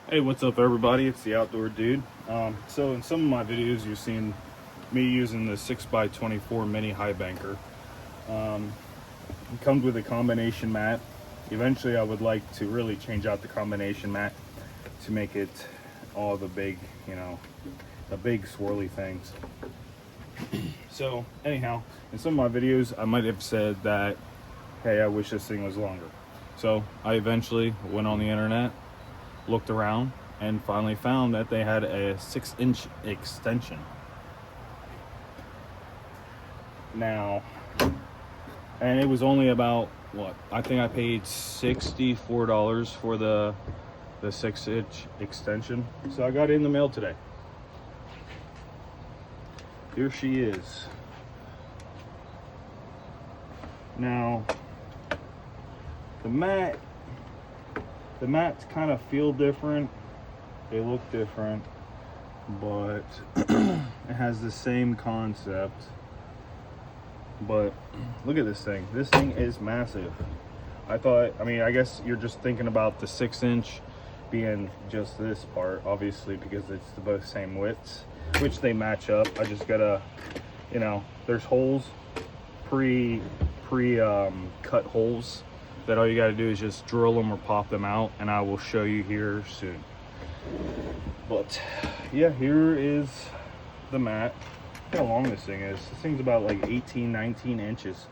Hey, what's up everybody? It's the Outdoor Dude. So in some of my videos you've seen me using the 6x24 mini highbanker. It comes with a combination mat. Eventually I would like to really change out the combination mat to make it all the big, the big swirly things. So anyhow, in some of my videos I might have said that, hey, I wish this thing was longer. So I eventually went on the internet, looked around, and finally found that they had a 6-inch extension. Now, and it was only about, what, I think I paid $64 for the 6-inch extension. So I got it in the mail today. Here she is. Now, the mats kind of feel different. They look different, but it has the same concept. But look at this thing. This thing is massive. I guess you're just thinking about the 6-inch being just this part, obviously, because it's the both same widths, which they match up. I just gotta, there's holes, cut holes that all you got to do is just drill them or pop them out, and I will show you here soon. But yeah, here is the mat. Look how long this thing is. This thing's about like 18-19 inches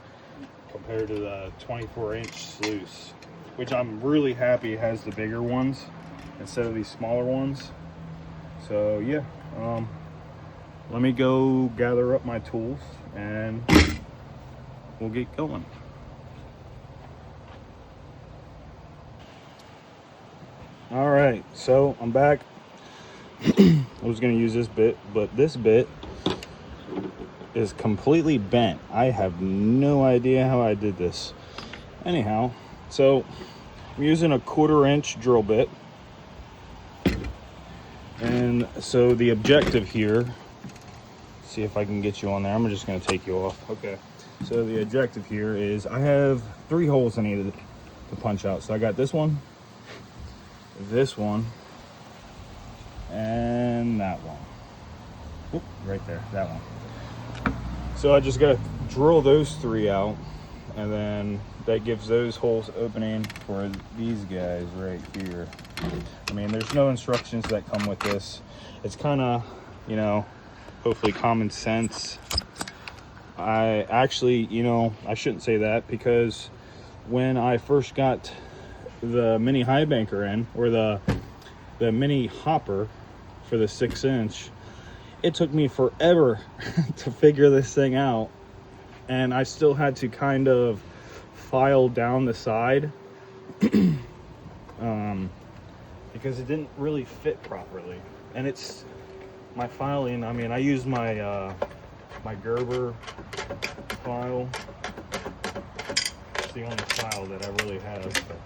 compared to the 24-inch sluice, which I'm really happy has the bigger ones instead of these smaller ones. So yeah, let me go gather up my tools and we'll get going. All right, so I'm back. I was gonna use this bit, but this bit is completely bent. I have no idea how I did this. Anyhow, so I'm using a 1/4-inch drill bit. And so the objective here, see if I can get you on there. I'm just gonna take you off. Okay, so the objective here is I have 3 holes I need to punch out. So I got this one, and that one. Oop, right there, that one. So I just gotta drill those 3 out, and then that gives those holes opening for these guys right here. I mean, there's no instructions that come with this. It's kind of, hopefully common sense. I actually, I shouldn't say that, because when I first got the mini highbanker in, or the mini hopper for the 6-inch, it took me forever to figure this thing out, and I still had to kind of file down the side because it didn't really fit properly. And it's my filing, I use my my Gerber file. It's the only file that I really have. But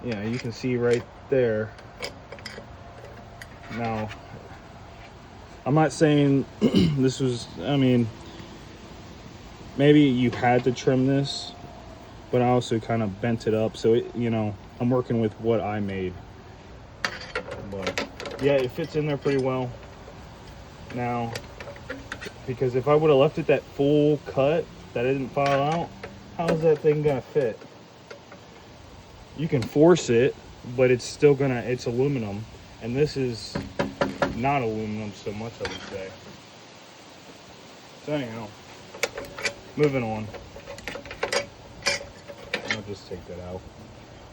yeah, you can see right there. Now, I'm not saying this was, maybe you had to trim this, but I also kind of bent it up. So, I'm working with what I made. But yeah, it fits in there pretty well. Now, because if I would have left it that full cut that I didn't file out, how is that thing gonna fit? You can force it, but it's still it's aluminum, and this is not aluminum so much, I would say. So anyhow, moving on. I'll just take that out.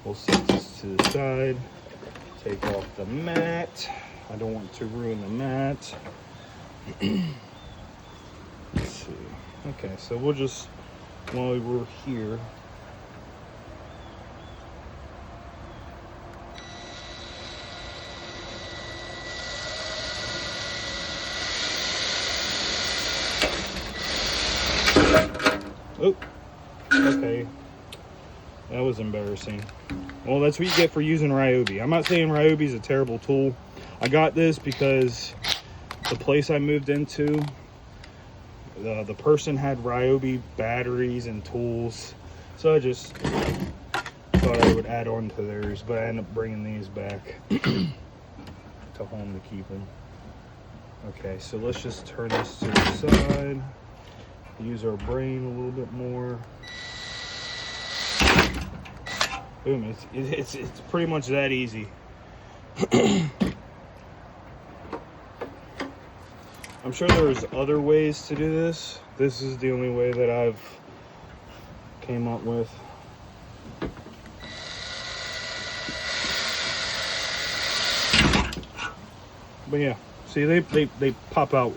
We'll set this to the side. Take off the mat. I don't want to ruin the mat. Let's see. Okay, so we'll just, while we're here, oh, okay, that was embarrassing. Well, that's what you get for using Ryobi. I'm not saying Ryobi is a terrible tool. I got this because the place I moved into, the person had Ryobi batteries and tools, so I just thought I would add on to theirs, but I ended up bringing these back. to home to keep them. Okay, so let's just turn this to the side. Use our brain a little bit more. Boom, it's pretty much that easy. I'm sure there's other ways to do this. This is the only way that I've came up with. But yeah, see, they pop out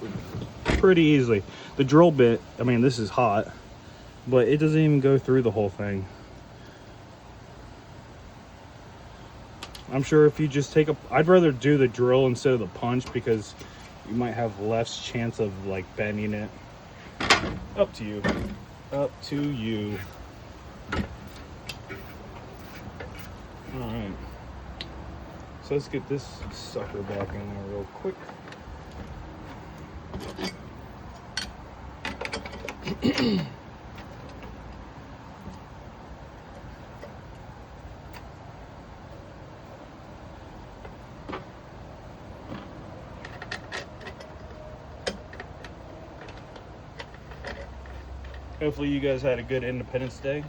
pretty easily. The drill bit, I mean, this is hot, but it doesn't even go through the whole thing. I'm sure if you just take I'd rather do the drill instead of the punch, because you might have less chance of like bending it. Up to you. Up to you. All right. So let's get this sucker back in there real quick. Hopefully you guys had a good Independence Day.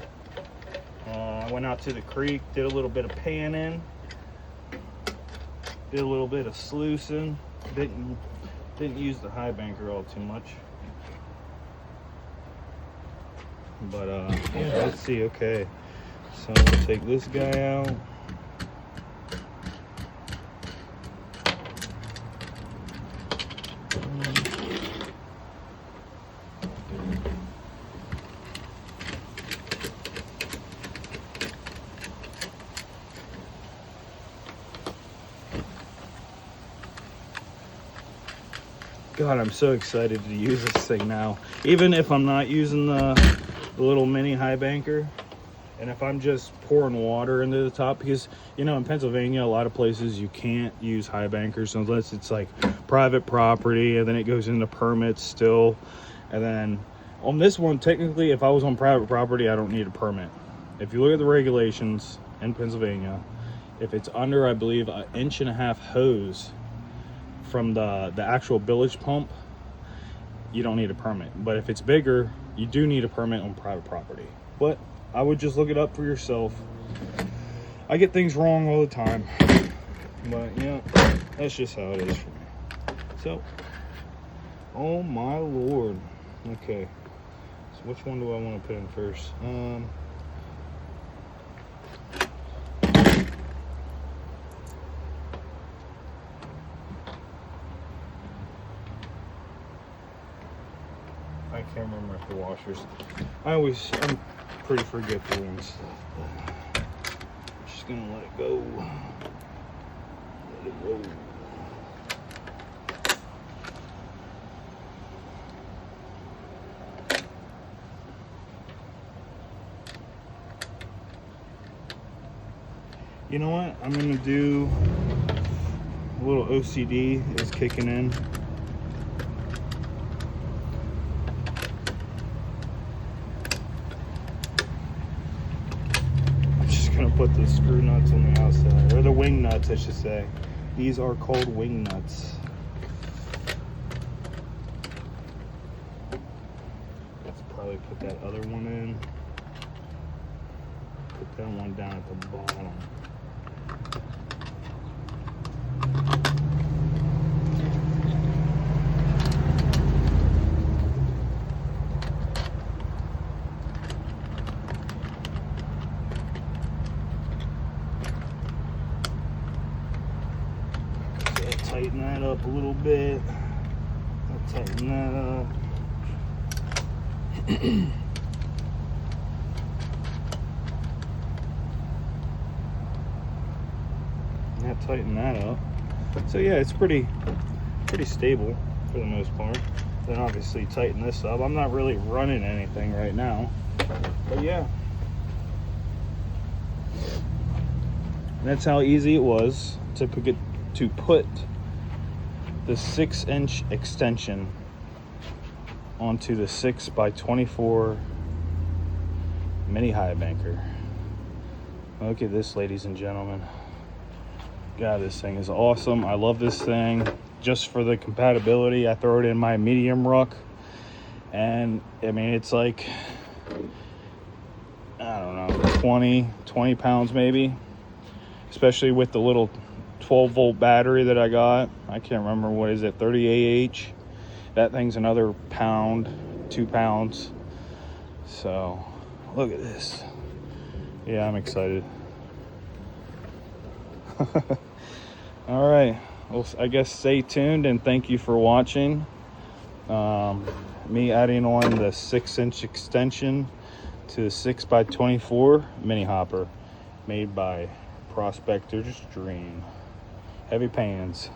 I went out to the creek, did a little bit of panning, did a little bit of sluicing. Didn't use the highbanker all too much. But yeah, let's see. Okay, so we'll take this guy out. God, I'm so excited to use this thing now. Even if I'm not using the little mini highbanker, and if I'm just pouring water into the top, because, you know, in Pennsylvania, a lot of places you can't use highbankers unless it's like private property, and then it goes into permits still. And then on this one, technically, if I was on private property, I don't need a permit. If you look at the regulations in Pennsylvania, if it's under, I believe, 1.5 inch hose from the actual village pump, you don't need a permit. But if it's bigger, you do need a permit on private property. But I would just look it up for yourself. I get things wrong all the time, but yeah, that's just how it is for me. So, oh my lord. Okay, so which one do I want to put in first? I can't remember if the washers. I'm pretty forgetful and stuff. But I'm just gonna let it go. Let it roll. You know what? I'm gonna do a little OCD is kicking in. Put the screw nuts on the outside, or the wing nuts, I should say. These are called wing nuts. Let's probably put that other one in. Put that one down at the bottom. Tighten that up a little bit. I'll tighten that up. Now tighten that up. So yeah, it's pretty stable for the most part. Then obviously tighten this up. I'm not really running anything right now, but yeah. That's how easy it was to put the 6-inch extension onto the 6x24 mini highbanker. Look at this, ladies and gentlemen. God, this thing is awesome. I love this thing. Just for the compatibility, I throw it in my medium ruck, and I mean, it's like, I don't know, 20 pounds maybe, especially with the little 12-volt battery that I got. I can't remember, what is it, 30 AH. That thing's another pound, 2 pounds. So look at this. Yeah, I'm excited. All right, well, I guess stay tuned, and thank you for watching. Me adding on the 6-inch extension to the 6x24 mini hopper made by Prospector's Dream. Heavy pans.